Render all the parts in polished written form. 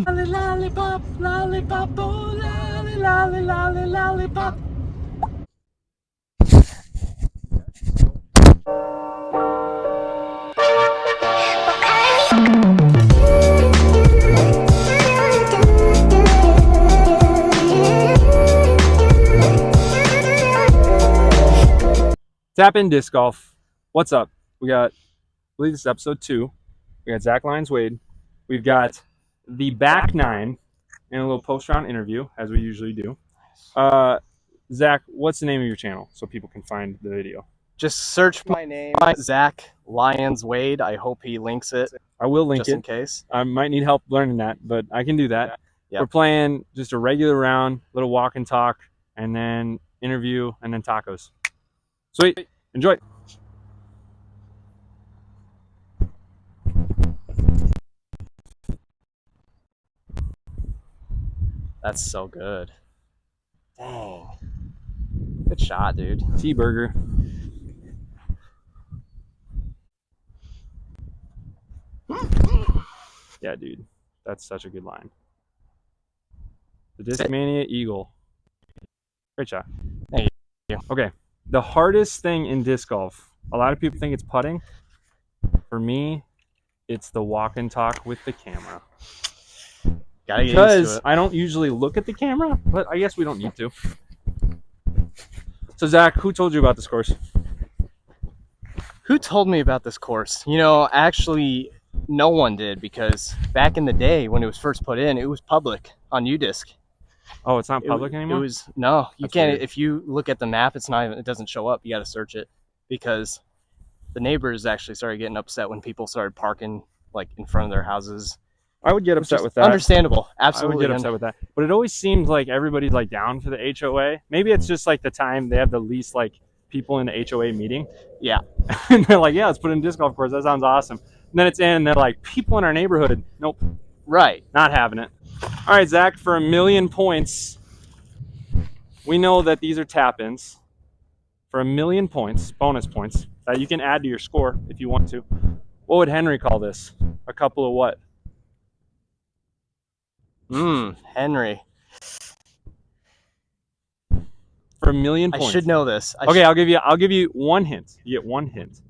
Lollipop, lollipop, oh, lolly, lolly, lolly, lollipop. Tap in disc golf. What's up? We got, I believe this is episode 2. We got Zach Lyons-Wade. We've got the back nine and a little post-round interview, as we usually do. Zach, what's the name of your channel so people can find the video? Just search my name, Zach Lyons-Wade. I hope he links it. I will link just it. In case. I might need help learning that, but I can do that. Yep. We're playing just a regular round, little walk and talk, and then interview, and then tacos. Sweet. Enjoy. That's so good. Dang. Good shot, dude. T-burger. Yeah, dude. That's such a good line. The Discmania Eagle. Great shot. Thank you. Okay. The hardest thing in disc golf, a lot of people think it's putting. For me, it's the walk and talk with the camera. Because I don't usually look at the camera, but I guess we don't need to. So, Zach, who told you about this course? Who told me about this course? You know, actually, no one did, because back in the day when it was first put in, it was public on UDisc. Oh, it's not public anymore? It was, no. You That's can't, weird. if you look at the map, it's not even, it doesn't show up. You got to search it, because the neighbors actually started getting upset when people started parking like in front of their houses. I would get upset with that. Understandable. Absolutely. I would get upset with that. But it always seemed like everybody's like down for the HOA. Maybe it's just like the time they have the least like people in the HOA meeting. Yeah. And they're like, yeah, let's put in a disc golf course. That sounds awesome. And then it's in and they're like, people in our neighborhood. Nope. Right. Not having it. All right, Zach, for 1,000,000 points, we know that these are tap-ins. For 1,000,000 points, bonus points, that you can add to your score if you want to. What would Henry call this? A couple of what? Henry. For 1,000,000 points. I should know this. Okay, I'll give you one hint. You get one hint.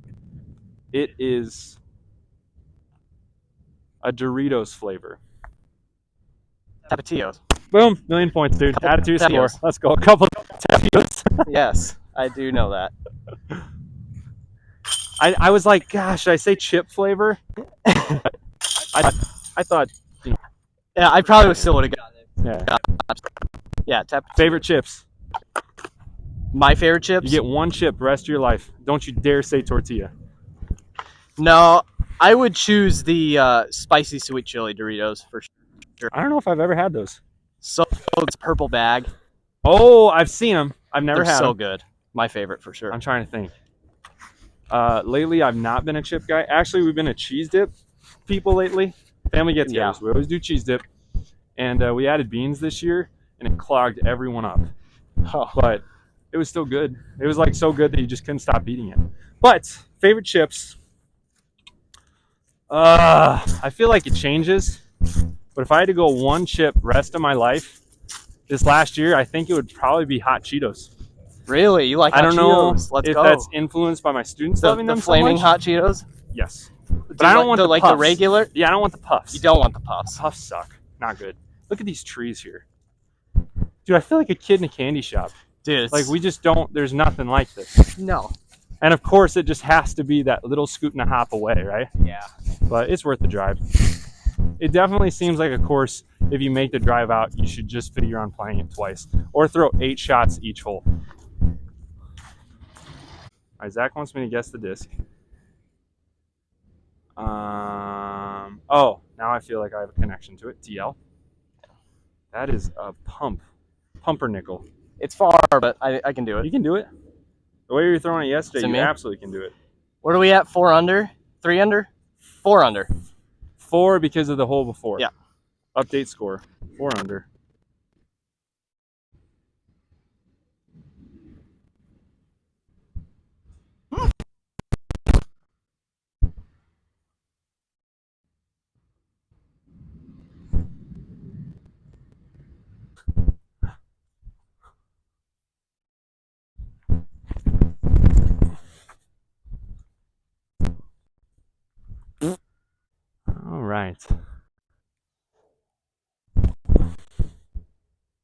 It is a Doritos flavor. Tapatios. Boom, 1,000,000 points, dude. Add it to your score. Let's go. A couple of Tapatios. Yes, I do know that. I was like, gosh, should I say chip flavor? I thought, you know. Yeah, I probably still would have gotten it. Yeah. Yeah, favorite chips. My favorite chips? You get one chip the rest of your life. Don't you dare say tortilla. No, I would choose the spicy sweet chili Doritos for sure. I don't know if I've ever had those. So it's purple bag. Oh, I've seen them. I've never had them. So good. My favorite for sure. I'm trying to think. Lately, I've not been a chip guy. Actually, we've been a cheese dip people lately. Family gets together. Yeah. We always do cheese dip. And we added beans this year, and it clogged everyone up. Oh. But it was still good. It was like so good that you just couldn't stop eating it. But favorite chips. I feel like it changes. But if I had to go one chip rest of my life, this last year, I think it would probably be hot Cheetos. Really? You like hot Cheetos? I don't know if that's influenced by my students loving them so much. The flaming hot Cheetos? Yes. But I don't want the puffs. The regular? Yeah, I don't want the puffs. You don't want the puffs. The puffs suck. Not good. Look at these trees here. Dude, I feel like a kid in a candy shop. Dude, like we just don't, there's nothing like this. No. And of course, it just has to be that little scoot and a hop away, right? Yeah. But it's worth the drive. It definitely seems like a course, if you make the drive out, you should just figure on playing it twice. Or throw 8 shots each hole. All right, Zach wants me to guess the disc. Oh, now I feel like I have a connection to it. TL. That is a pumpernickel. It's far, but I can do it. You can do it. The way you were throwing it yesterday, you absolutely can do it. What are we at? 4 under? 3 under? 4 under. 4 because of the hole before. Yeah. Update score. 4 under. Perfect.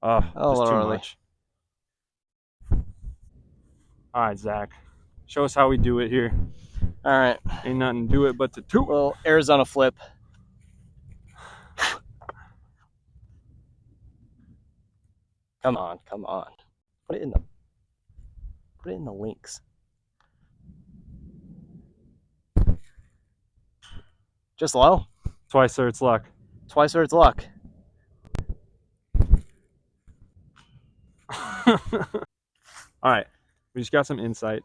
Oh, A just little too early. much. All right, Zach. Show us how we do it here. All right. Ain't nothing to do it but to toot. Little Arizona flip. Come on, come on. Put it in the links. Just low. Twice or it's luck. Twice or it's luck. All right. We just got some insight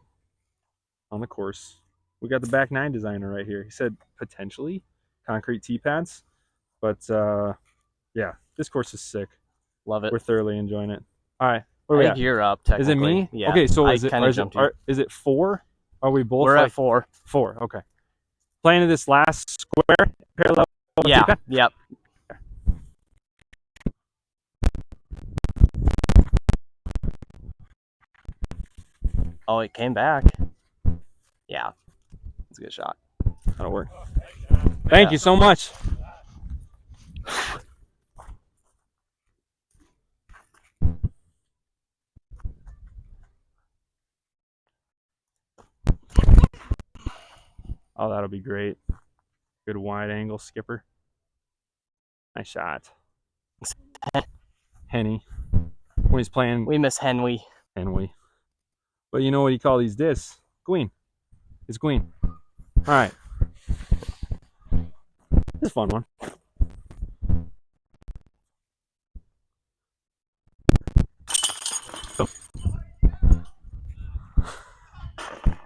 on the course. We got the back nine designer right here. He said potentially concrete tee pads, but yeah, this course is sick. Love it. We're thoroughly enjoying it. All right, I think you're up. Technically, is it me? Yeah. Okay, so I is it? kinda jumped you. Is it 4? Are we both? We're like at 4. 4. Okay. Playing in this last square parallel. Yeah. Yep. Oh, it came back. Yeah. It's a good shot. That'll work. Thank you so much. Oh, that'll be great. Good wide angle skipper. Nice shot. Henny. When he's playing We miss Henry. Henry. But you know what you call these discs? Queen. It's queen. All right. This is a fun one.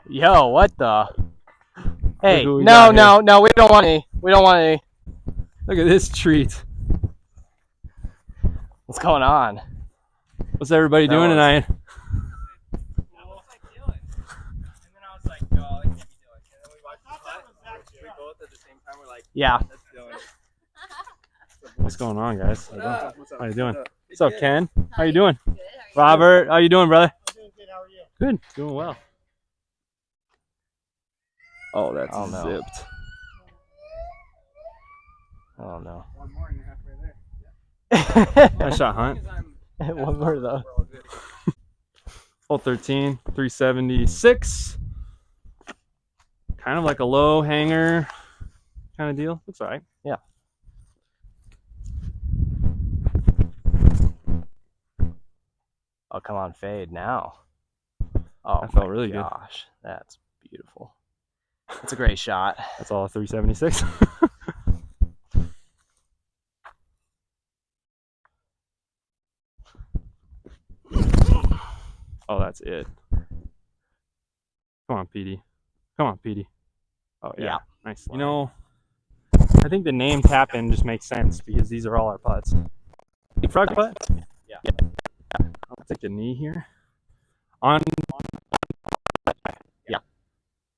Yo, what the? Hey, who we no, got no, we don't want any. We don't want any. Look at this treat. What's going on? What's everybody doing tonight? Yeah. What's going on, guys? How you doing? What's up, Ken? How you doing? Robert, how you doing, brother? Doing good. How are you? Good. Doing well. Oh, that's Oh, no. zipped. Oh no. One more and you're halfway there. Nice shot, Hunt. One more though. Hole 13, 376. Kind of like a low hanger kind of deal. Looks all right. Yeah. Oh, come on, fade now. Oh, That felt really good. Gosh, that's beautiful. That's a great shot. That's all 376. Oh, that's it. Come on, PD. Come on, PD. Oh, yeah. Yeah. Nice. You know, I think the name tap in just makes sense because these are all our putts. Frog putt? Yeah. I'll take a knee here. On. Yeah.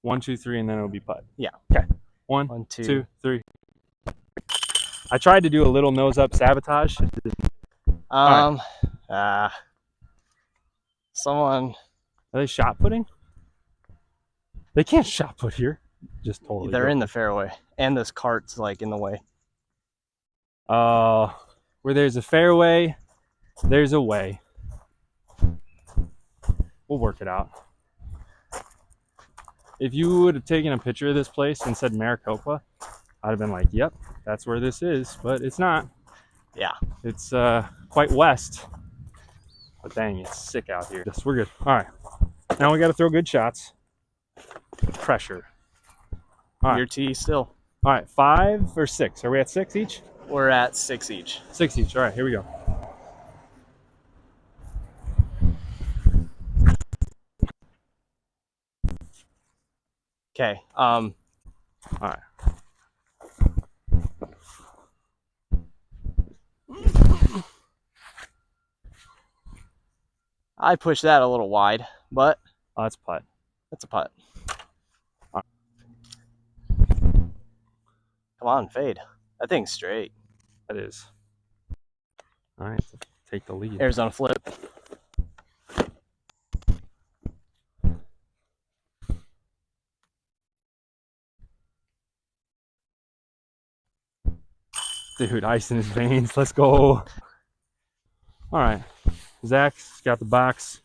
1, 2, 3, and then it'll be putt. Yeah. Okay. 1, 1, 2, 3. I tried to do a little nose up sabotage. Someone. Are they shot putting? They can't shot put here. Just totally. They're in the fairway, and this cart's like in the way. Where there's a fairway, there's a way. We'll work it out. If you would have taken a picture of this place and said Maricopa, I'd have been like, yep, that's where this is. But it's not. Yeah. It's quite west. But dang, it's sick out here. Yes, we're good. All right. Now we got to throw good shots. Pressure. All right. Your tee still. All right. 5 or 6? Are we at 6 each? We're at 6 each. 6 each. All right. Here we go. Okay. All right. I pushed that a little wide, but Oh, that's putt. that's a putt. All right. Come on, fade. That thing's straight. That is. All right. So take the lead. Arizona flip. Dude, ice in his veins. Let's go. All right. Zach's got the box.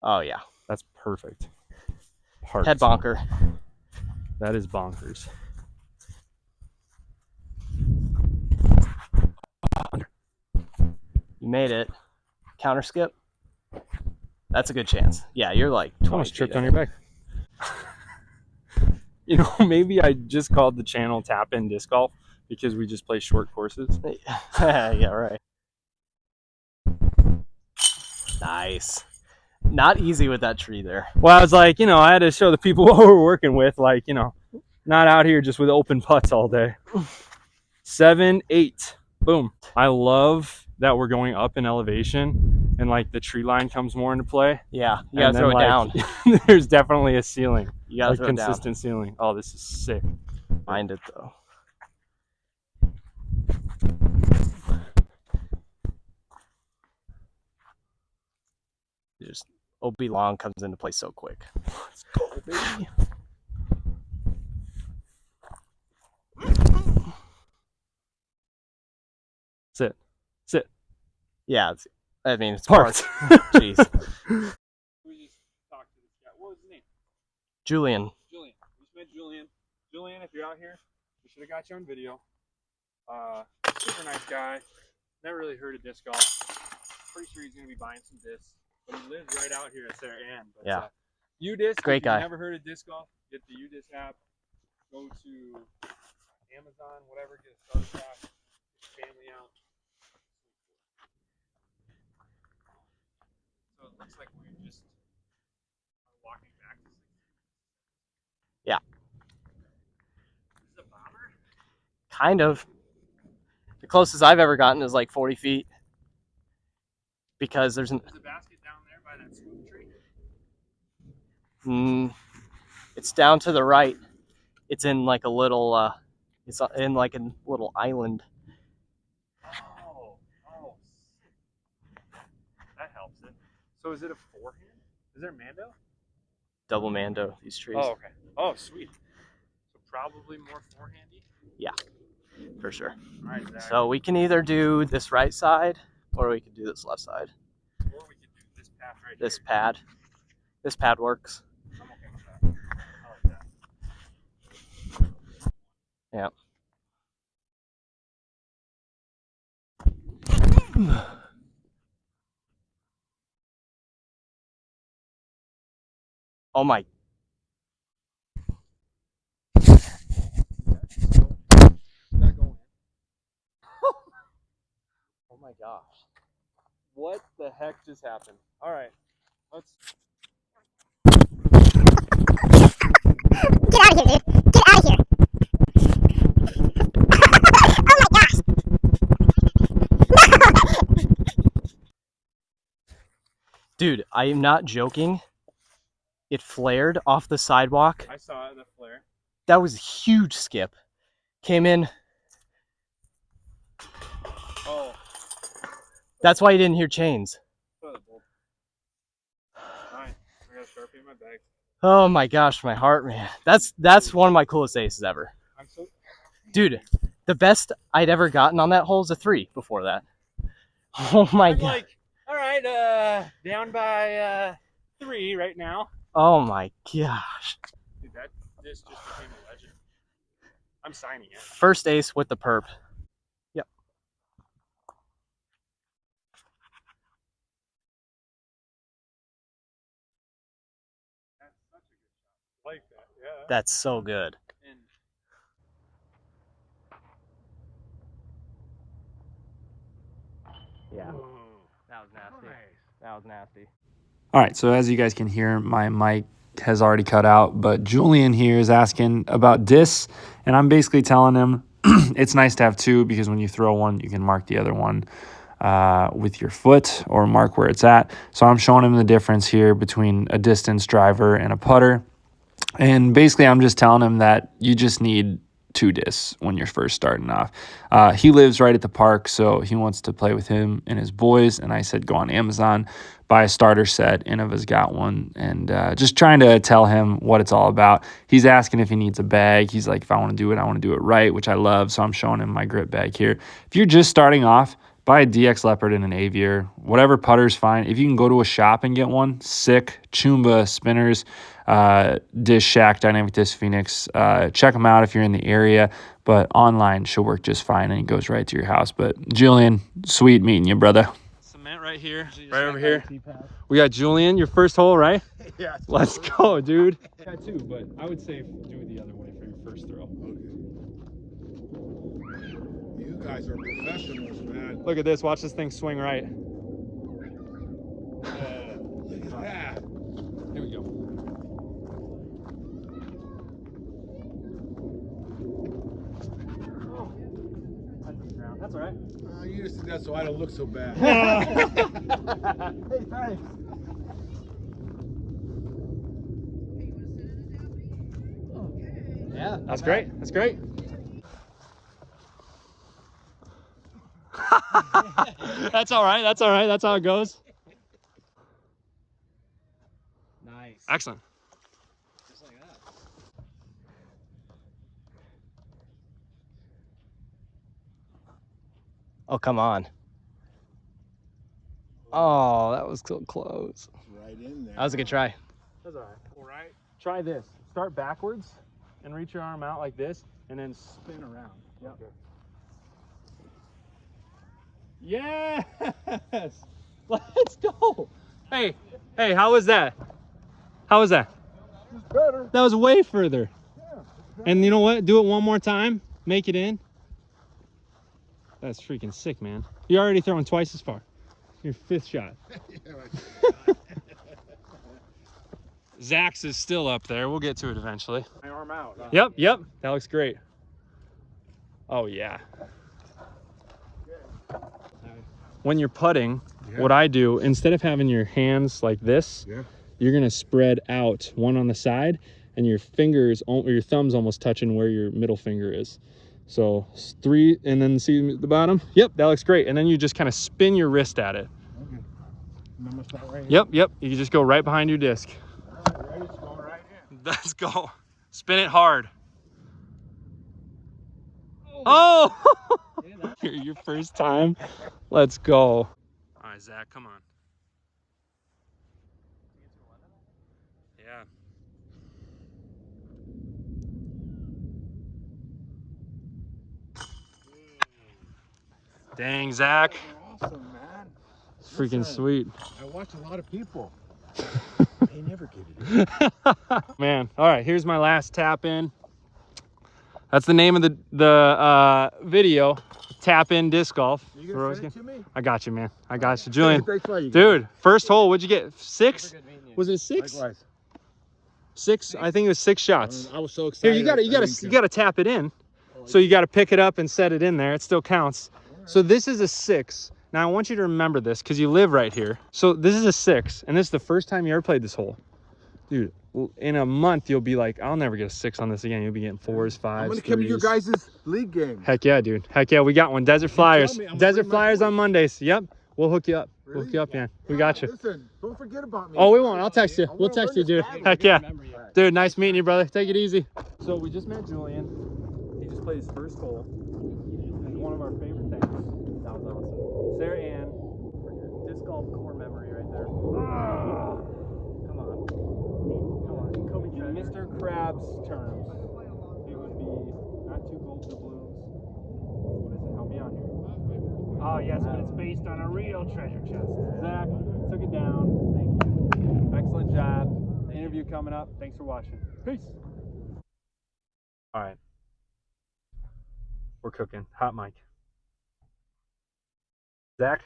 Oh yeah, That's perfect. Parts. head bonker. That is bonkers. You made it. Counter skip. That's a good chance. Yeah, you're like 20 Almost feet tripped on ahead. your back. You know, maybe I just called the channel Tap In Disc Golf because we just play short courses. Yeah, right. Nice. Not easy with that tree there. Well, I was like, you know, I had to show the people what we're working with. Like, you know, not out here just with open putts all day. 7, 8. Boom. I love that we're going up in elevation and like the tree line comes more into play. Yeah, you And gotta throw it then, down. like, there's definitely a ceiling. You gotta Like throw it down. consistent ceiling. Oh, this is sick. Mind it though. Just OB long comes into play so quick. Let's go, baby. Sit. Sit. Yeah, I mean it's Parts. Jeez. We just talked to this guy. What was his name? Julian. Julian. We just met Julian. Julian, if you're out here, we should have got you on video. Super nice guy. Never really heard of disc golf. Pretty sure he's going to be buying some discs. But he lives right out here at Sarah Ann. But, Yeah. U-Disc, Great if guy. you've never heard of disc golf, get the U-Disc app. Go to Amazon, whatever, get a starter pack. Get your family out. So it looks like we just are walking back to 60. Yeah. Is this a bomber? Kind of. The closest I've ever gotten is like 40 feet. Because there's There's a basket down there by that swoop tree. It's down to the right. It's in like a little it's in like a little island. Oh. That helps it. So is it a forehand? Is there Mando? Double Mando, these trees. Oh, okay. Oh, sweet. So probably more forehandy? Yeah, for sure. All right, Zach. So we can either do this right side or we can do this left side. Or we could do this path right This here. pad. This pad works. I'm okay with that. I like that. Yeah. Oh my. Oh my gosh. What the heck just happened? All right, let's. Get out of here, dude. Get out of here. Oh my gosh. Dude, I am not joking. It flared off the sidewalk. I saw it, the flare. That was a huge skip. Came in. Oh. That's why you didn't hear chains. All right, I got a Sharpie in my bag. Oh my gosh, my heart, man. That's one of my coolest aces ever. I'm so. Dude, the best I'd ever gotten on that hole is a 3 before that. Oh my I'm god. like, all right, down by 3 right now. Oh my gosh. Dude, this just became a legend. I'm signing it. First ace with the perp. Yep. That's such a good shot. Like that, yeah. That's so good. And Yeah. That was nasty. That was nasty. All right, so as you guys can hear, my mic has already cut out, but Julian here is asking about discs, and I'm basically telling him it's nice to have two because when you throw one, you can mark the other one with your foot or mark where it's at. So I'm showing him the difference here between a distance driver and a putter. And basically, I'm just telling him that you just need 2 discs when you're first starting off. He lives right at the park, so he wants to play with him and his boys. And I said, go on Amazon, buy a starter set. Innova's got one. And just trying to tell him what it's all about. He's asking if he needs a bag. He's like, if I want to do it, I want to do it right, which I love. So I'm showing him my grip bag here. If you're just starting off, buy a DX Leopard and an Aviator. Whatever putter's fine. If you can go to a shop and get one, sick. Chumba spinners, Dish Shack, Dynamic Disc Phoenix. Check them out if you're in the area. But online should work just fine, and it goes right to your house. But Julian, sweet meeting you, brother. Cement right here, right over here. We got Julian, your first hole, right? Yeah. Let's go, dude. I got 2, but I would say do it the other way for your first throw. You guys are professionals, man. Look at this. Watch this thing swing right. Look at that. Here we go. That's all right. You just did that so I don't look so bad. Hey, thanks. Yeah. That's great. That's great. That's all right. That's all right. That's how it goes. Nice. Excellent. Just like that. Oh, come on. Oh, that was so close. Right in there. That was a good try. That's all right. All right. Try this. Start backwards and reach your arm out like this, and then spin around. Yep. Yes. Let's go. Hey, how was that? How was that? It's better. That was way further. And you know what? Do it one more time. Make it in. That's freaking sick, man. You're already throwing twice as far. Your 5th shot. Zach's is still up there. We'll get to it eventually. My arm out. Huh? Yep. That looks great. Oh, yeah. When you're putting, what I do, instead of having your hands like this, you're going to spread out one on the side, and your fingers, or your thumbs almost touching where your middle finger is. So 3, and then see the bottom? Yep, that looks great. And then you just kind of spin your wrist at it. Okay. And I'm gonna start right here. Yep. You just go right behind your disc. All right, it's going right in. Let's go. Spin it hard. Oh! Your first time. Let's go. All right, Zach, come on. Yeah. Dang, Zach. Awesome, man. Freaking Listen, sweet. I watch a lot of people. They never get it. Man, all right, here's my last tap in. That's the name of the video, Tap In Disc Golf. You gonna send it to me? I got you, man. I got you. Julian, Thanks for you. dude, first hole, what'd you get? 6? Good meeting you. Was it 6? Likewise. 6? I think it was 6 shots. I was so Here, excited. you gotta tap it in. So you gotta pick it up and set it in there. It still counts. So this is a 6. Now I want you to remember this because you live right here. So this is a 6, and this is the first time you ever played this hole. Dude, in a month you'll be like, I'll never get a 6 on this again. You'll be getting 4s, 5s, I'm gonna come to your 3s. guys' league game. Heck yeah, dude. Heck yeah, we got one. Desert Flyers. me, I'm gonna Desert bring my Flyers on boys. Mondays. Yep. We'll hook you up. We'll Really? hook you up, man. We got you. Listen, don't forget about me. Oh, we won't. I'll text you. I We'll wanna text you, learn dude. this game. Heck yeah. Remember you. Dude, nice meeting you, brother. Take it easy. So we just met Julian. He just played his first hole. It's one of our favorite things. That was awesome. Sarah Ann. Disc golf core memory right there. Come on. Kobe, in Mr. Krabs terms, it would be not 2 gold doubloons. What is it? Help me out here. Oh, yes, but it's based on a real treasure chest. Zach took it down. Thank you. Excellent job. Interview coming up. Thanks for watching. Peace. All right. We're cooking. Hot mic. Zach,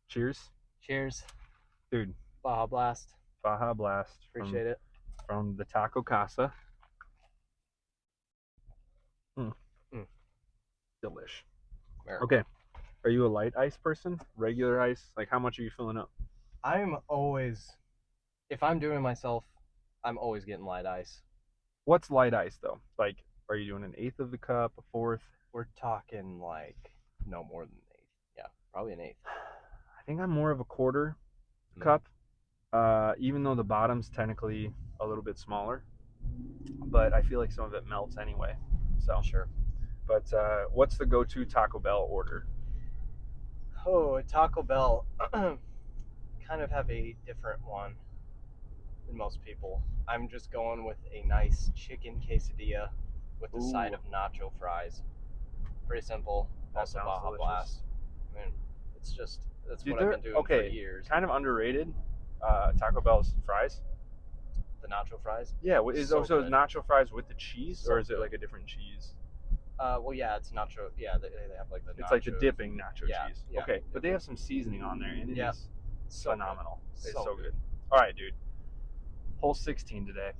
cheers. Cheers. Dude, Baja Blast. Baja Blast. Appreciate it. From the Taco Casa. Delish. Miracle. Okay. Are you a light ice person? Regular ice? Like, how much are you filling up? I'm always, if I'm doing it myself, I'm always getting light ice. What's light ice, though? Like, Are you doing an eighth of the cup, a fourth? We're talking like no more than an eighth. Yeah, probably an eighth. I think I'm more of a quarter Mm. cup, even though the bottom's technically a little bit smaller. But I feel like some of it melts anyway. So Sure. But what's the go-to Taco Bell order? Oh, at Taco Bell, kind of have a different one than most people. I'm just going with a nice chicken quesadilla with the side Ooh. of nacho fries. Pretty simple. That Also sounds Baja delicious. Blast. I mean, that's Dude, what I've been doing for years. Kind of underrated. Taco Bell's fries. The nacho fries. Yeah, is So also good. nacho fries with the cheese, So or is it good. like a different cheese? Well, yeah, it's nacho. Yeah, they have like the. It's like the nachos. dipping nacho Yeah, cheese. yeah. Okay, but they have some seasoning on there, and it Yeah. is So phenomenal. good. It's so good. good. All right, dude. Hole 16 today.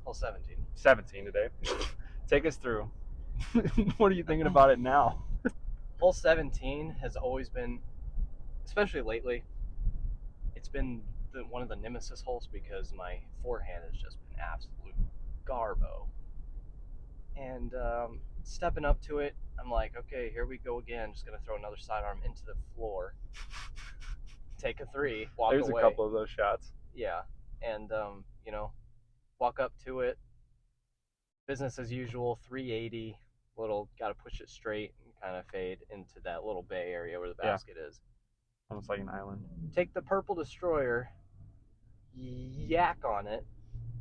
Hole 17. 17 today. Take us through. What are you thinking about it now? Hole 17 has always been, especially lately, it's been one of the nemesis holes because my forehand has just been absolute garbo. And stepping up to it, I'm like, okay, here we go again. Just gonna throw another sidearm into the floor, take a three, walk There's away. a couple of those shots. Yeah, and walk up to it. Business as usual, 380. Little, got to push it straight and kind of fade into that little bay area where the basket is. Almost like an island. Take the purple destroyer, yak on it.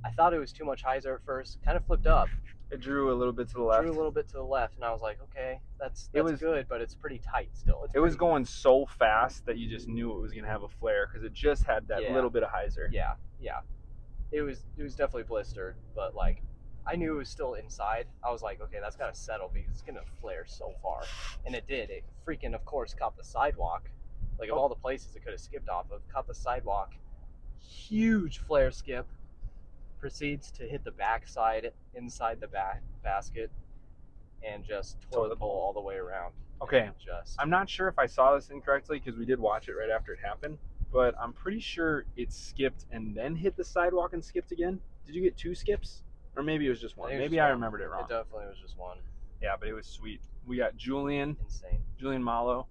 I thought it was too much hyzer at first. Kind of flipped up. It drew a little bit to the left. Drew a little bit to the left, and I was like, okay, that's It was good, but it's pretty tight still. It was going so fast that you just knew it was going to have a flare because it just had that little bit of hyzer. Yeah. It was definitely blistered, but like I knew it was still inside. I was like, okay, that's got to settle because it's going to flare so far. And it did. It freaking, of course, caught the sidewalk. Like, of all the places it could have skipped off of, caught the sidewalk. Huge flare skip. Proceeds to hit the backside, inside the basket, and just toilet bowl all the way around. Okay. I'm not sure if I saw this incorrectly because we did watch it right after it happened, but I'm pretty sure it skipped and then hit the sidewalk and skipped again. Did you get two skips? Or maybe it was just one. Maybe I remembered it wrong. It definitely was just one. Yeah, but it was sweet. We got Julian. Insane. Julian Malo.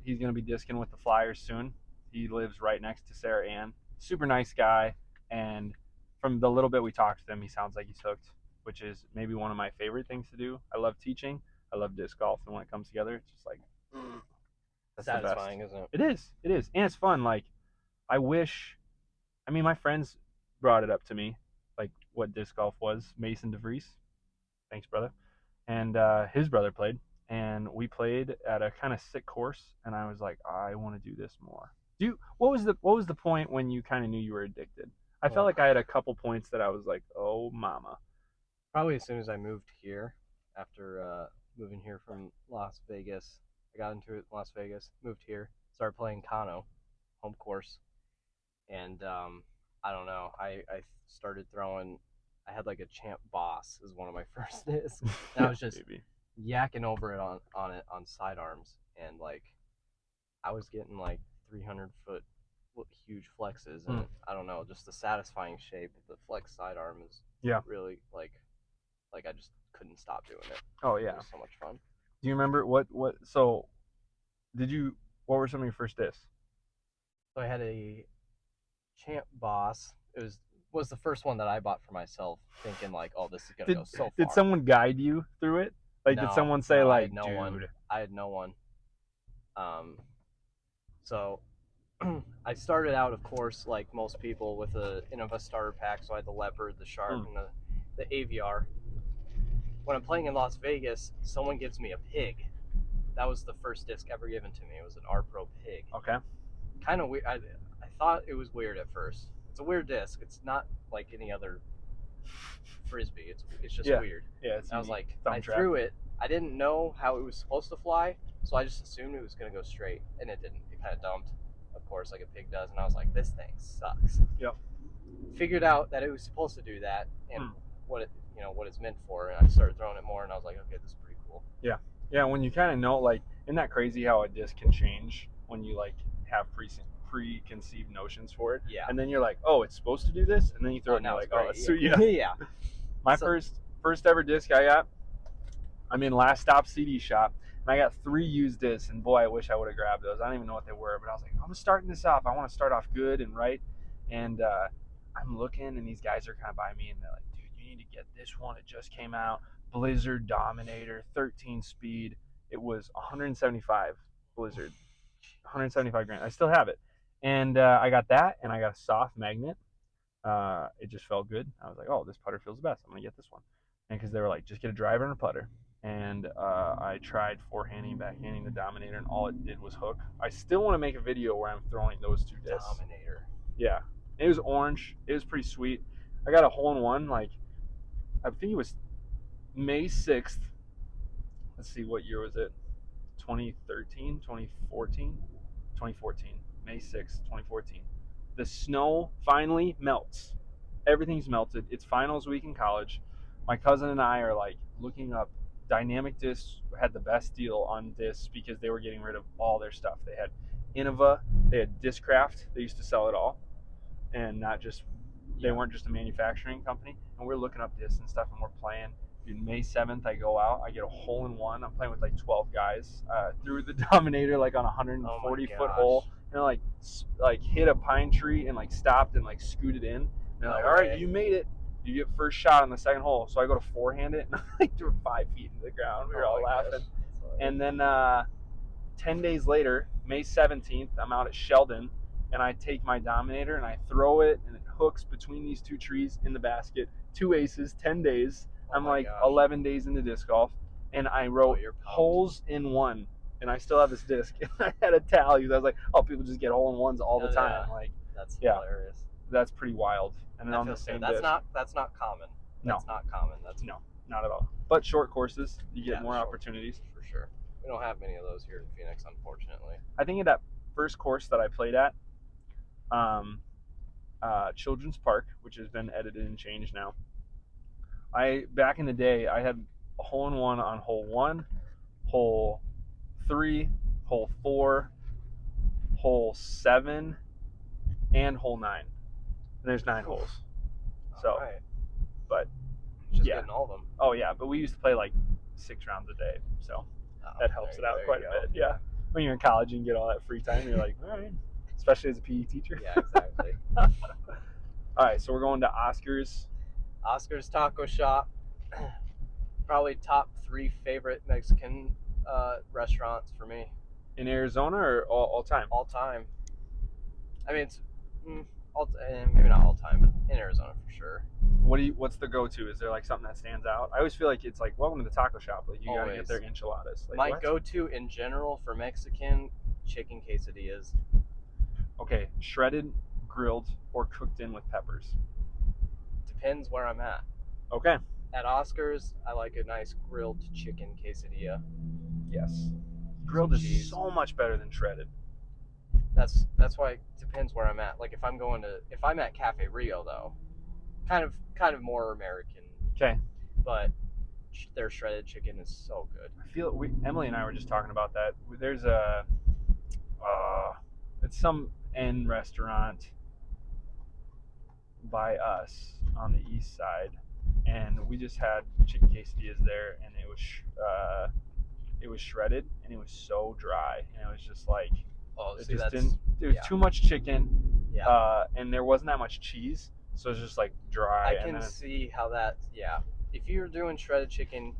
He's going to be disking with the Flyers soon. He lives right next to Sarah Ann. Super nice guy. And from the little bit we talked to him, he sounds like he's hooked, which is maybe one of my favorite things to do. I love teaching. I love disc golf. And when it comes together, it's just like, that's satisfying, the best. isn't it? It is. And it's fun. Like, my friends brought it up to me, like what disc golf was. Mason DeVries. Thanks, brother. And his brother played. And we played at a kind of sick course. And I was like, I want to do this more. What was the point when you kind of knew you were addicted? I felt like I had a couple points that I was like, oh, mama. Probably as soon as I moved here, after moving here from Las Vegas. I got into it in Las Vegas, moved here, started playing Kano, home course. And I don't know, I started throwing, I had like a Champ Boss as one of my first discs. And I was just yakking over it on sidearms. And like, I was getting like 300-foot huge flexes, and I don't know, just the satisfying shape of the flex sidearm is really like I just couldn't stop doing it. Oh yeah, it was so much fun. Do you remember what were some of your first discs? So I had a Champ Boss. It was the first one that I bought for myself, thinking like, oh, this is gonna go so far. Did someone guide you through it? Like, did someone say like, I had no one. So I started out, of course, like most people, with a starter pack. So I had the Leopard, the Shark, and the AVR. When I'm playing in Las Vegas, someone gives me a Pig. That was the first disc ever given to me. It was an R Pro Pig. Okay. Kind of weird. I thought it was weird at first. It's a weird disc. It's not like any other frisbee. It's just weird. Yeah. I was like, I threw it. I didn't know how it was supposed to fly, so I just assumed it was gonna go straight, and it didn't. It kind of dumped, of course, like a pig does, and I was like, this thing sucks. Yep. Figured out that it was supposed to do that, and what it's meant for, and I started throwing it more, and I was like, okay, this is pretty cool. Yeah. Yeah, when you kind of know, like, isn't that crazy how a disc can change when you like have preconceived notions for it? Yeah. And then you're like, oh, it's supposed to do this, and then you throw it, and you're like, oh, that's sweet. Yeah. My first first ever disc I got. I'm in Last Stop CD shop, and I got 3 used discs, and boy, I wish I would have grabbed those. I don't even know what they were, but I was like, I'm starting this off. I want to start off good and right, and I'm looking, and these guys are kind of by me, and they're like, dude, you need to get this one. It just came out, Blizzard Dominator, 13 speed. It was 175 Blizzard, 175 grand. I still have it, and I got that, and I got a soft magnet. It just felt good. I was like, oh, this putter feels the best. I'm gonna get this one, and because they were like, just get a driver and a putter. And I tried forehanding, backhanding the Dominator, and all it did was hook. I still want to make a video where I'm throwing those 2 discs. Dominator. Yeah, it was orange. It was pretty sweet. I got a hole-in-one. Like, I think it was May 6th. Let's see, what year was it? 2013, 2014, 2014. May 6th, 2014. The snow finally melts. Everything's melted. It's finals week in college. My cousin and I are like looking up. Dynamic Discs had the best deal on discs because they were getting rid of all their stuff. They had Innova, they had Discraft. They used to sell it all, and not just they weren't just a manufacturing company. And we're looking up discs and stuff, and we're playing. Dude, May 7th, I go out. I get a hole-in-one. I'm playing with like 12 guys through the Dominator, like on a 140-foot hole, and like hit a pine tree and like stopped and like scooted in. And they're like, all right, you made it. You get first shot on the second hole. So I go to forehand it, and I like threw 5 feet into the ground. We were all laughing. And then 10 days later, May 17th, I'm out at Sheldon, and I take my Dominator and I throw it, and it hooks between these 2 trees in the basket. 2 aces, 10 days. I'm like 11 days into disc golf, and I wrote holes in one, and I still have this disc. And I had a tally. I was like, oh, people just get hole-in-ones all the time. Yeah. Like, that's hilarious. That's pretty wild. And then on the same disc. That's not common. That's not common. That's no, not at all. But short courses, you get more opportunities. For sure. We don't have many of those here in Phoenix, unfortunately. I think at that first course that I played at, Children's Park, which has been edited and changed now. Back in the day, I had a hole-in-one on hole 1, hole 3, hole 4, hole 7, and hole 9. And there's 9 holes. So, right. But just getting all of them. Oh yeah, but we used to play like 6 rounds a day, so that helps it out quite a bit. Yeah, when you're in college, you can get all that free time. You're like, all right, especially as a PE teacher. Yeah, exactly. All right, so we're going to Oscar's. Oscar's Taco Shop. Probably top 3 favorite Mexican restaurants for me. In Arizona or all time? All time. I mean, it's maybe not all time, but in Arizona for sure. What's the go-to? Is there like something that stands out? I always feel like it's like, welcome to the taco shop. Like, you gotta get their enchiladas. Like, my go-to in general for Mexican, chicken quesadillas. Okay, shredded, grilled, or cooked in with peppers? Depends where I'm at. Okay. At Oscar's, I like a nice grilled chicken quesadilla. Yes. Grilled is so much better than shredded. That's why it depends where I'm at. Like if I'm at Cafe Rio though, kind of more American. Okay. But their shredded chicken is so good. I feel Emily and I were just talking about that. There's it's some N restaurant by us on the east side, and we just had chicken quesadillas there, and it was shredded, and it was so dry, and it was just like, there was too much chicken, and there wasn't that much cheese, so it's just like dry. I can see how that, if you're doing shredded chicken,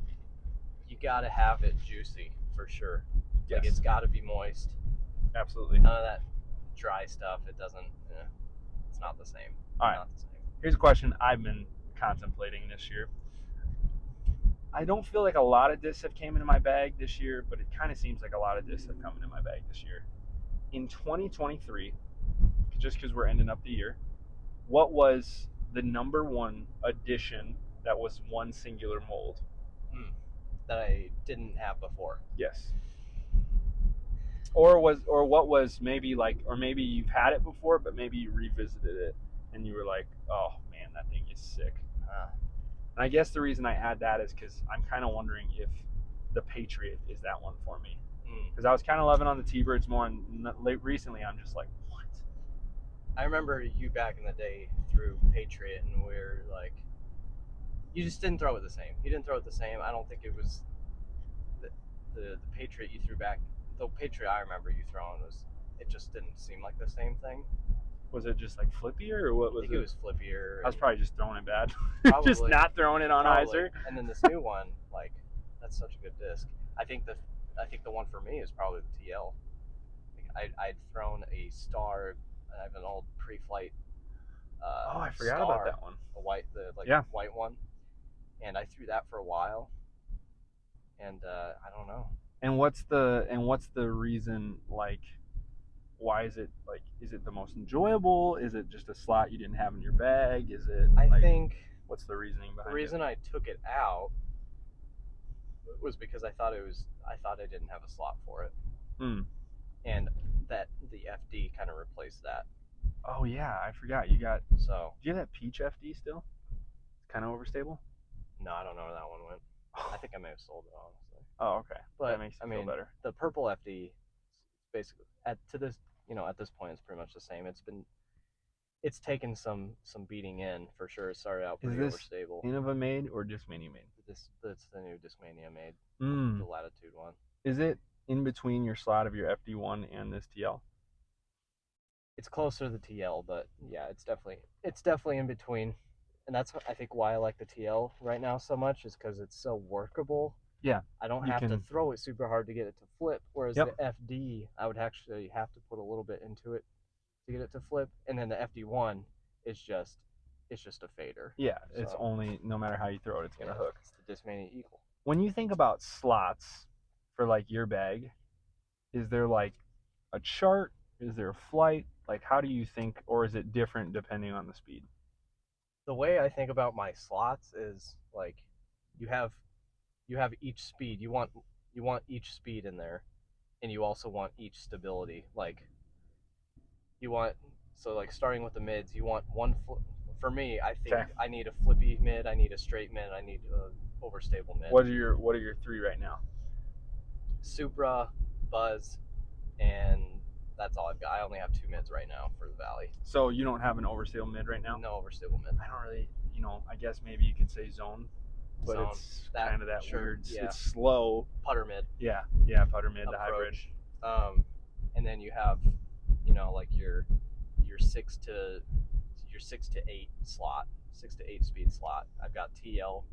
you gotta have it juicy for sure. Yes. Like it's gotta be moist. Absolutely. None of that dry stuff. It doesn't. It's not the same. All right. Not the same. Here's a question I've been contemplating this year. I don't feel like a lot of discs have came into my bag this year, but it kind of seems like a lot of discs have come into my bag this year. In 2023, just because we're ending up the year, what was the number 1 addition that was one singular mold? That I didn't have before. Yes. Or what was maybe like, or maybe you've had it before, but maybe you revisited it and you were like, oh man, that thing is sick. And I guess the reason I add that is because I'm kind of wondering if the Patriot is that one for me. Because I was kind of loving on the T-Birds more, and recently I'm just like, what? I remember you back in the day through Patriot, and we were like, you just didn't throw it the same. You didn't throw it the same. I don't think it was the Patriot you threw back. The Patriot I remember you throwing it just didn't seem like the same thing. Was it just like flippier, or what I was think it was flippier. I was probably just throwing it bad. Probably. Just not throwing it on Probably. hyzer. And then this new one, like, that's such a good disc. I think the one for me is probably the TL. I'd thrown a Star. I have an old pre-flight. I forgot Star, about that one. The white one, and I threw that for a while. And I don't know. And what's the reason, like, why is it the most enjoyable? Is it just a slot you didn't have in your bag? Is it I think what's the reasoning behind the reason I took it out was because I thought I didn't have a slot for it. And that the FD kind of replaced that. Oh yeah, I forgot. Do you have that Peach FD still? It's kind of overstable. No, I don't know where that one went. I think I may have sold it, honestly. Oh, okay. But that makes me feel better. The purple FD, basically at this point, it's pretty much the same. It's taken some beating in for sure. It started out pretty overstable. Innova made or Discmania made? That's the new Discmania made. The Latitude one. Is it in between your slot of your FD1 and this TL? It's closer to the TL, but yeah, it's definitely in between. And that's, I think, why I like the TL right now so much, is because it's so workable. Yeah. I don't have to throw it super hard to get it to flip, whereas the FD, I would actually have to put a little bit into it to get it to flip. And then the FD1 is just a fader. Yeah, it's only, no matter how you throw it, it's going to hook. It's the Discmania Eagle. When you think about slots for, like, your bag, is there, like, a chart? Is there a flight? Like, how do you think, or is it different depending on the speed? The way I think about my slots is, like, you have each speed. You want each speed in there, and you also want each stability. Like, like, starting with the mids, you want one for me, I think I need a flippy mid, I need a straight mid, I need a overstable mid. What are your three right now? Supra, Buzz, and that's all I've got. I only have two mids right now for the Valley. So you don't have an overstable mid right now? No overstable mid. I don't really, I guess maybe you could say zone, but it's kind of that weird. Yeah. It's slow. Putter mid. Yeah, putter mid, approach. The hybrid. And then you have, like your 6 to 8 slot, 6 to 8 speed slot. I've got TL.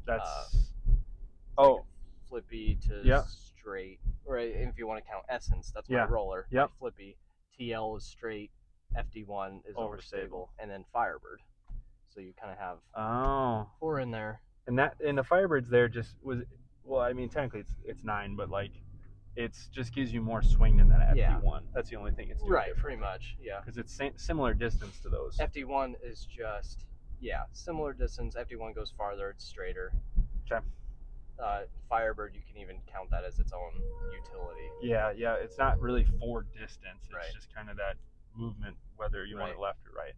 That's like flippy to straight, right? And if you want to count Essence, that's my roller. Yep. My flippy. TL is straight. FD1 is overstable, and then Firebird. So you kind of have 4 in there. And the Firebird's there technically it's 9, but like it's just gives you more swing than that FD1. Yeah. That's the only thing it's doing. Right, pretty much. Yeah. Because it's similar distance to those. FD1 is just similar distance. FD1 goes farther. It's straighter. Okay. Firebird, you can even count that as its own utility. Yeah. It's not really for distance. It's just kind of that movement, whether you want it left or right.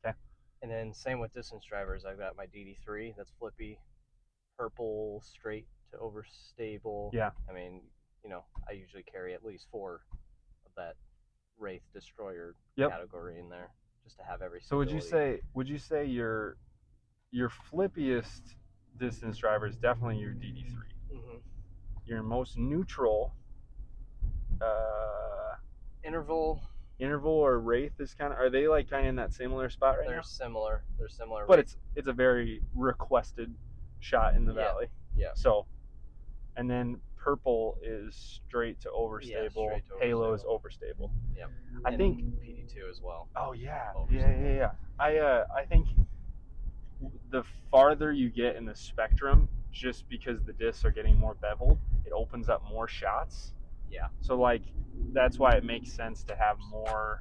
Okay. And then same with distance drivers. I've got my DD3 that's flippy, purple straight to overstable. Yeah. I mean, I usually carry at least 4 of that Wraith Destroyer category in there, just to have every stability. So would you say your flippiest distance driver is definitely your DD3? Mm-hmm. Your most neutral interval or Wraith is are they like kind of in that similar spot right now? They're similar. But it's a very requested shot in the Valley. Yeah. So, and then purple is straight to overstable. Halo is overstable. Yeah. I think PD2 as well. Oh yeah. Yeah. I think the farther you get in the spectrum, just because the discs are getting more beveled, it opens up more shots. Yeah. So like that's why it makes sense to have more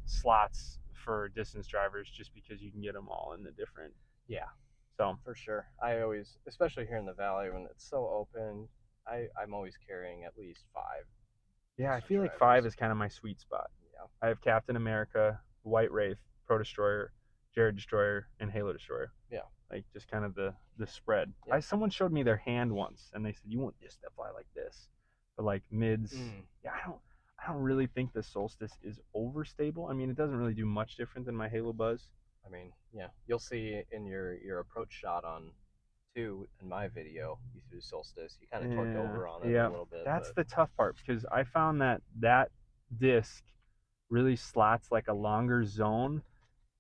slots for distance drivers, just because you can get them all in the different. Yeah. So for sure, I always, especially here in the Valley when it's so open, I'm always carrying at least 5. Yeah, I feel like 5 is kind of my sweet spot. Yeah. I have Captain America, White Wraith, Pro Destroyer, Jared Destroyer, and Halo Destroyer. Yeah. Like just kind of the spread. Yeah. Someone showed me their hand once, and they said you want this to fly like this, but like mids. Yeah, I don't really think the Solstice is overstable. I mean, it doesn't really do much different than my Halo Buzz. I mean, yeah, you'll see in your approach shot on 2 in my video, you threw Solstice. You kind of torqued over on it a little bit. That's but the tough part because I found that disc really slots like a longer zone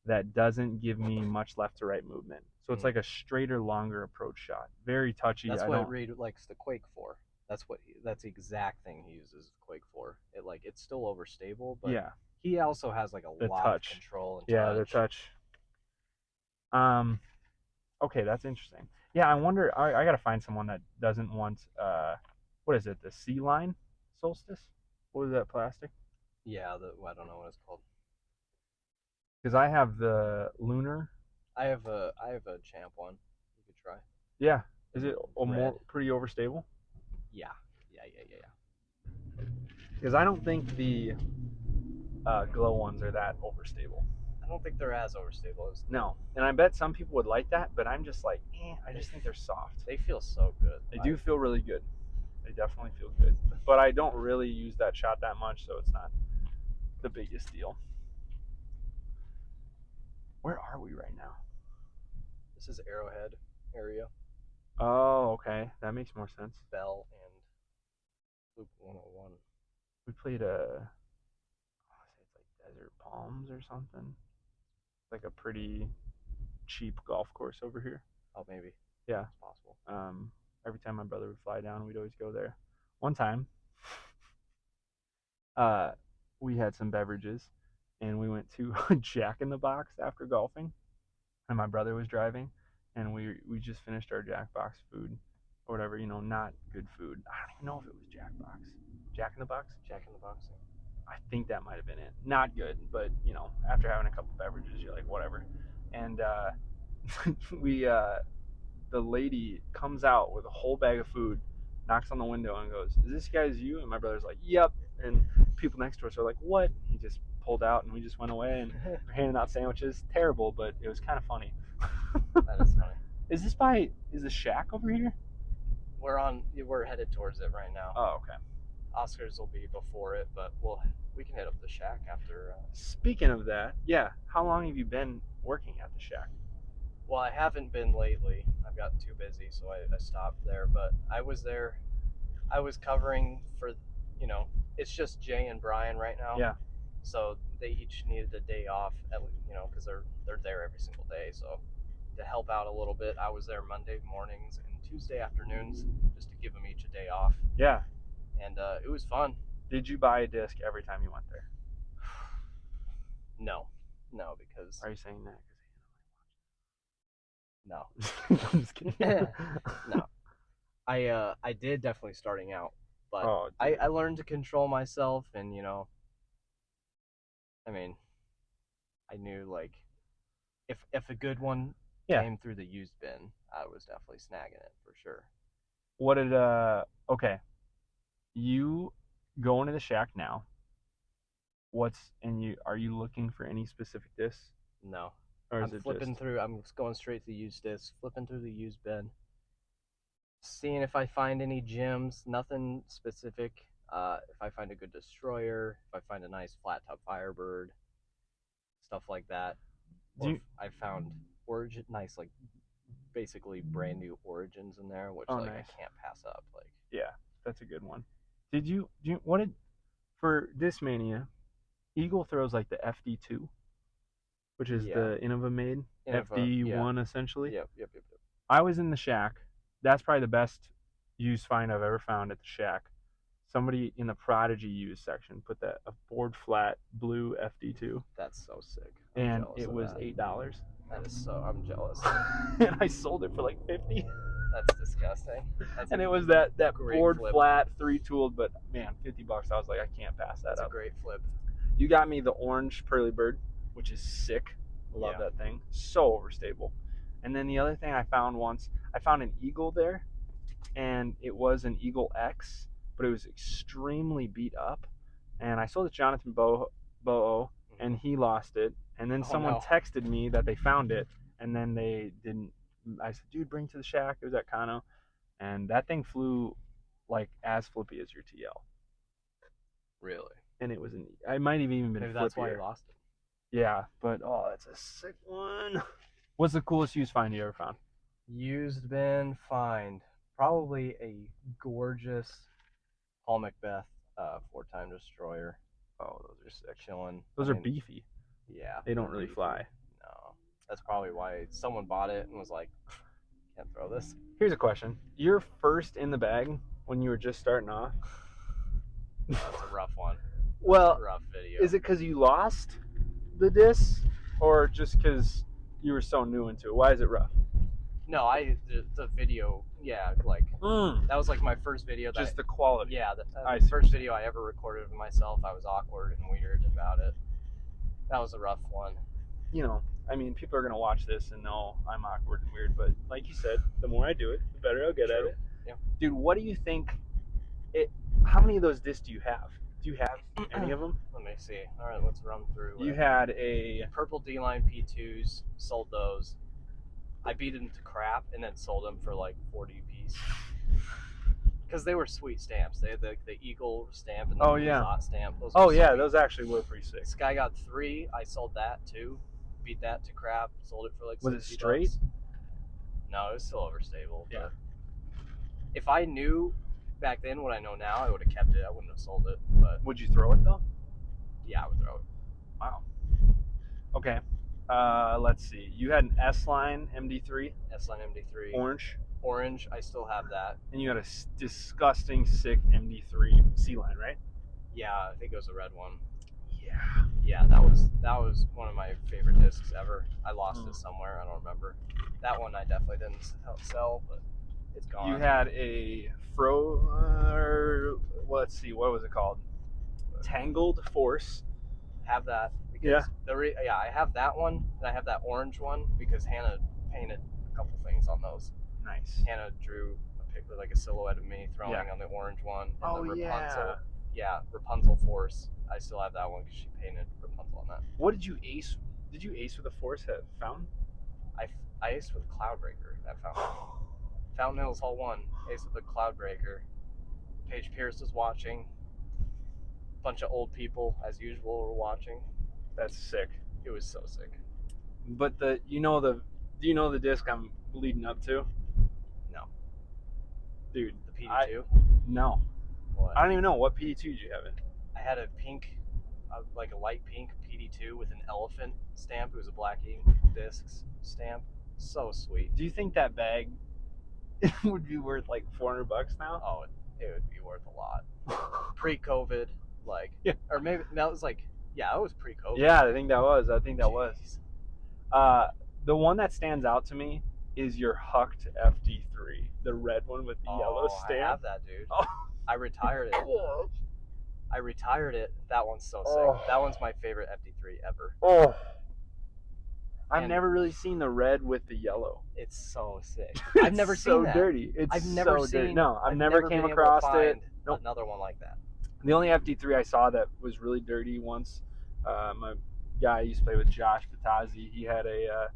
that doesn't give me much left to right movement. So it's like a straighter, longer approach shot. Very touchy. That's what Reed likes the Quake for. That's the exact thing he uses the Quake for. It's still overstable, but yeah, he also has like a the lot touch. of control and Yeah, the touch. Okay, that's interesting. Yeah, I wonder. I gotta find someone that doesn't want what is it? The Sea Line Solstice? What is that plastic? Yeah, I don't know what it's called. Because I have the Lunar. I have a Champ one. You could try. Yeah, is it Red. pretty overstable? Yeah. Because I don't think the glow ones are that overstable. I don't think they're as overstable as No, and I bet some people would like that, but I'm just like, I just think they're soft. They feel so good. They do feel really good. They definitely feel good. But I don't really use that shot that much, so it's not the biggest deal. Where are we right now? This is Arrowhead area. Oh, okay. That makes more sense. Bell and Loop 101. We played I want to say it's like Desert Palms or something. Like a pretty cheap golf course over here. Oh, maybe. Yeah. It's possible. Every time my brother would fly down, we'd always go there. One time, we had some beverages, and we went to Jack in the Box after golfing, and my brother was driving, and we just finished our Jack Box food, or whatever, not good food. I don't even know if it was Jack in the Box. Jack in the Box. I think that might have been it. Not good, but after having a couple beverages, you're like, whatever. And the lady comes out with a whole bag of food, knocks on the window and goes, "Is this guy's you?" And my brother's like, "Yep." And people next to us are like, "What?" He just pulled out and we just went away and we're handing out sandwiches. Terrible, but it was kind of funny. That is funny. Is the shack over here? We're headed towards it right now. Oh, okay. Oscars will be before it, but we can hit up the shack after. Speaking of that, yeah, how long have you been working at the shack? Well, I haven't been lately. I've gotten too busy, so I stopped there. But I was there. I was covering for, it's just Jay and Brian right now. Yeah. So they each needed a day off, because they're there every single day. So to help out a little bit, I was there Monday mornings and Tuesday afternoons just to give them each a day off. Yeah. And it was fun. Did you buy a disc every time you went there? No, because. Are you saying that? No. I'm just kidding. No. I did definitely starting out, but Oh, I learned to control myself, and I knew like if a good one came through the used bin, I was definitely snagging it for sure. What did okay. You go into the shack now. Are you looking for any specific discs? No. Or I'm flipping through. I'm going straight to the used discs, flipping through the used bin, seeing if I find any gems. Nothing specific. If I find a good destroyer, if I find a nice flat top Firebird, stuff like that. I found nice, like basically brand new Origins in there, which nice. I can't pass up. Like, yeah, that's a good one. For Discmania, Eagle throws like the FD2. Which is the Innova made FD1 essentially. Yep. I was in the shack. That's probably the best used find I've ever found at the shack. Somebody in the Prodigy used section put a board flat blue FD2. That's so sick. And it was $8. That is so. I'm jealous. And I sold it for like $50. That's disgusting. And it was that board flat 3-tooled, but man, $50. I was like, I can't pass that up. That's a great flip. You got me the orange Pearly Bird, which is sick. Love that thing. So overstable. And then the other thing I found once, I found an Eagle there, and it was an Eagle X, but it was extremely beat up. And I sold it to Jonathan Bo'o, and he lost it. And then someone texted me that they found it, and then they didn't. I said, dude, bring it to the shack. It was at Kano. And that thing flew like as flippy as your TL. Really? And it was I might have even been Maybe flippier. That's why you lost it. Yeah, but that's a sick one. What's the coolest used find you ever found? Used bin find. Probably a gorgeous Paul Macbeth 4-time destroyer. Oh, those are sick. Chilling. Those are beefy. Yeah. They don't they're really beefy. fly. No. That's probably why someone bought it and was like, can't throw this. Here's a question. You're first in the bag when you were just starting off? That's a rough one. Well, That's a rough video. is it because you lost the disc or just because you were so new into it? Why is it rough? No, the video, yeah, like that was like my first video. Just the quality. Yeah, I the see. first video I ever recorded of myself. I was awkward and weird about it. That was a rough one. You know, I mean, people are going to watch this and know I'm awkward and weird, but like you said, the more I do it, the better I'll get at it. Yeah. Dude, what do you think? How many of those discs do you have? Do you have any of them? Let me see. All right, let's run through. You had a purple D-line P2s, sold those. I beat them to crap and then sold them for like 40 a piece. Because they were sweet stamps. They had the eagle stamp and the dot stamp. Those were sweet. Those actually were pretty sick. This guy got 3. I sold that too. Beat that to crap. Sold it for like $60. Was it straight? No, it was still overstable. Yeah. But if I knew back then what I know now, I would have kept it. I wouldn't have sold it. But Would you throw it though? yeah, I would throw it. Wow. Okay. Let's see. You had an S-Line MD3. S-Line MD3. Orange. I still have that. And you had a disgusting sick MD3 C-Line, right? Yeah, I think it was a red one. Yeah. Yeah, that was one of my favorite discs ever. I lost it somewhere. I don't remember. That one I definitely didn't sell, but it's gone. You had a let's see, what was it called? Tangled Force. Have that. Because I have that one, and I have that orange one because Hannah painted a couple things on those. Nice. Hannah drew a picture, like a silhouette of me throwing on the orange one. And the Rapunzel. Yeah, Rapunzel Force. I still have that one because she painted Rapunzel on that. What did you ace? Did you ace with a Force head fountain? I aced with Cloudbreaker at Fountain. Fountain Hills Hall 1. Aced with the Cloudbreaker. Paige Pierce was watching. Bunch of old people, as usual, were watching. That's sick. It was so sick. But do you know the disc I'm leading up to? No. Dude. The PD2? No. What? I don't even know. What PD2 did you have it? I had a pink, like a light pink PD2 with an elephant stamp. It was a black ink discs stamp. So sweet. Do you think that bag would be worth like $400 now? Oh, it would be worth a lot. Pre-COVID, like, or maybe that was like, yeah, it was pre-COVID. Yeah, I think that was. The one that stands out to me is your Hucked FD3, the red one with the yellow stamp. I have that, dude. Oh. I retired it. I retired it. That one's so sick. Oh. That one's my favorite FD3 ever. Oh. I've never really seen the red with the yellow. It's so sick. I've never seen so that. dirty. It's I've never so seen. dirty. No, I've never came been across able to it. find Nope. Another one like that. The only FD3 I saw that was really dirty once, my guy I used to play with, Josh Patazzi, he had a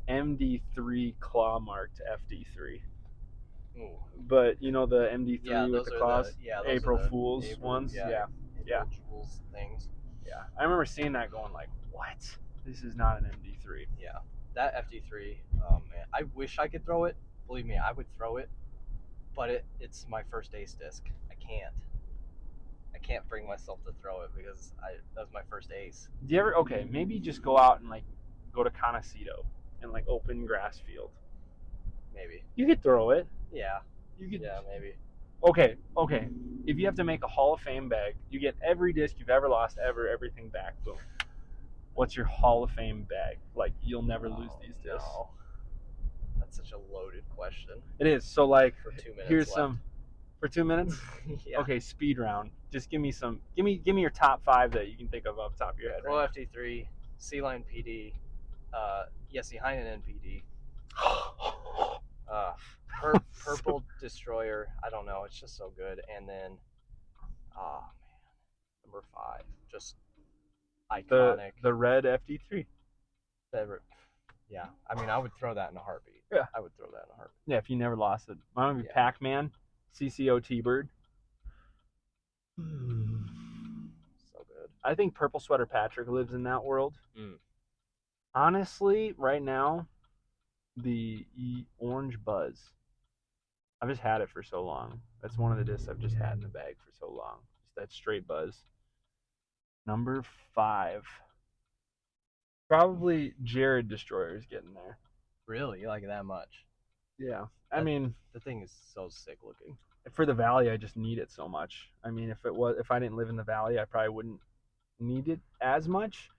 MD3 claw marked FD3. Ooh. But you know the MD3 with the claws? April those are the Fool's April, ones? Yeah. April Fools things. Yeah. I remember seeing that going like, what? This is not an MD3. Yeah. That FD3, oh man. I wish I could throw it. Believe me, I would throw it. But it's my first ace disc. I can't bring myself to throw it because that was my first ace. Do you ever, maybe just go out and like go to Conicito and like open grass field. Maybe. You could throw it. Yeah. You could. Yeah, maybe. Okay. If you have to make a Hall of Fame bag, you get every disc you've ever lost, everything back. Boom. What's your Hall of Fame bag? Like, you'll never lose these discs. No. That's such a loaded question. It is. So, like, For 2 minutes here's left. some. For 2 minutes? Yeah. Okay, speed round. Just give me some. Give me your top 5 that you can think of off the top of your head. Pro FD3, C-Line PD, Yessi Heinen NPD. Purple Destroyer. I don't know. It's just so good. And then, oh man, number 5, just iconic. The red FD3. Yeah, I mean, I would throw that in a heartbeat. Yeah, I would throw that in a heartbeat. Yeah, if you never lost it. Mine would be Pac-Man, CCO T-Bird. So good. I think Purple Sweater Patrick lives in that world. Mm. Honestly, right now, the Orange Buzz. I've just had it for so long. That's one of the discs I've just had in the bag for so long. Just that straight Buzz. Number 5. Probably Jared Destroyer's getting there. Really? You like it that much? Yeah. I mean, the thing is so sick looking. For the Valley, I just need it so much. I mean, if I didn't live in the Valley, I probably wouldn't need it as much.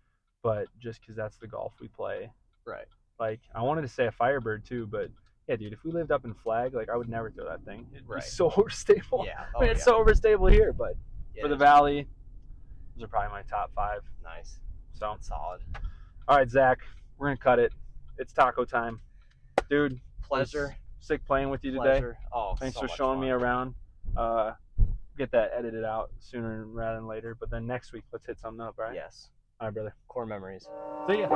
But just because that's the golf we play. Right. Like, I wanted to say a Firebird too, but yeah, dude, if we lived up in Flag, like, I would never throw that thing. It'd be so overstable. Yeah. I mean, it's so overstable here, but Yeah, for the Valley, those are probably my top 5. Nice. So That's solid. All right, Zach, we're gonna cut it. It's taco time, dude. Pleasure. Sick playing with you today. Pleasure. Oh, Thanks so for much showing fun. me around. Get that edited out sooner rather than later. But then next week, let's hit something up, right? Yes. All right, brother. Core memories. See ya.